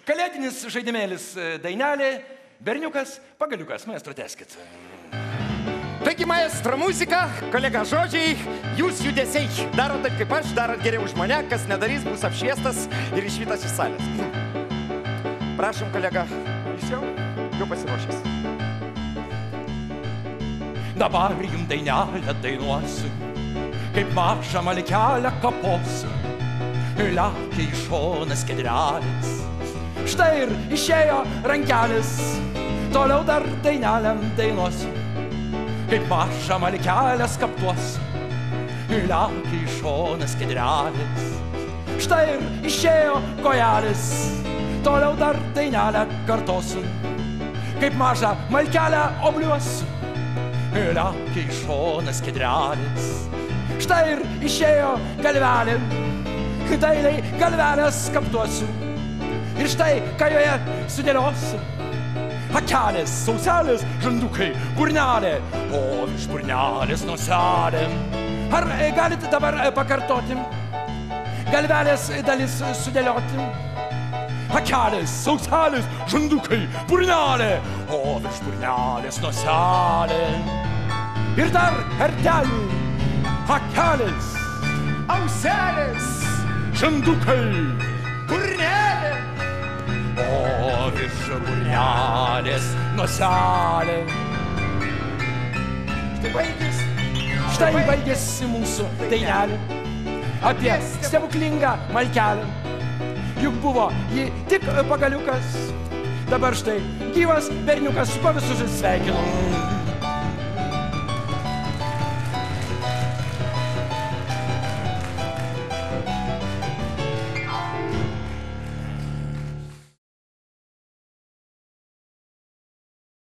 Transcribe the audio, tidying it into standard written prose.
Kalėdinis žaidimėlis dainelė, berniukas, pagaliukas, maestro, tęskit. Taigi, maestro muzika, kolega žodžiai, jūs judesiai. Darot taip kaip aš, darot geriau už mane, kas nedarys, bus apšviestas ir išvytas iš salės. Prašom, kolega, jūs jau pasiruošęs. Dabar jums dainelę dainuosiu, kaip mažą malkelę kaposiu, lekia į šoną skiedrelis. Štai ir išėjo rankelis, toliau dar dainelę dainuosiu, kaip mažą malkelę skaptuosiu, lekia į šoną skiedrelis. Štai ir išėjo kojelis, toliau dar dainelę kartosiu, kaip mažą malkelę obliuosiu, lekia į šoną skiedrelis. Štai ir išėjo galvelė, dailiai galvelės skaptuosiu, ir štai ką joje sudėliosiu. Akelės, sauselės, žandukai, burnelė, o iš burnelės noselė. Ar galit dabar pakartoti? Galvelės dalis sudėlioti. Akelės, sauselės, žandukai, burnelė, o iš burnelės noselė. Ir dar hertelį, akelės, auselės, žandukai, burnelė, o virš burnelės noselė. Štai baigėsi mūsų dainelė apie stebuklingą malkelę. Juk buvo ji tik pagaliukas, dabar štai gyvas berniukas, su kuo visus sveikinu.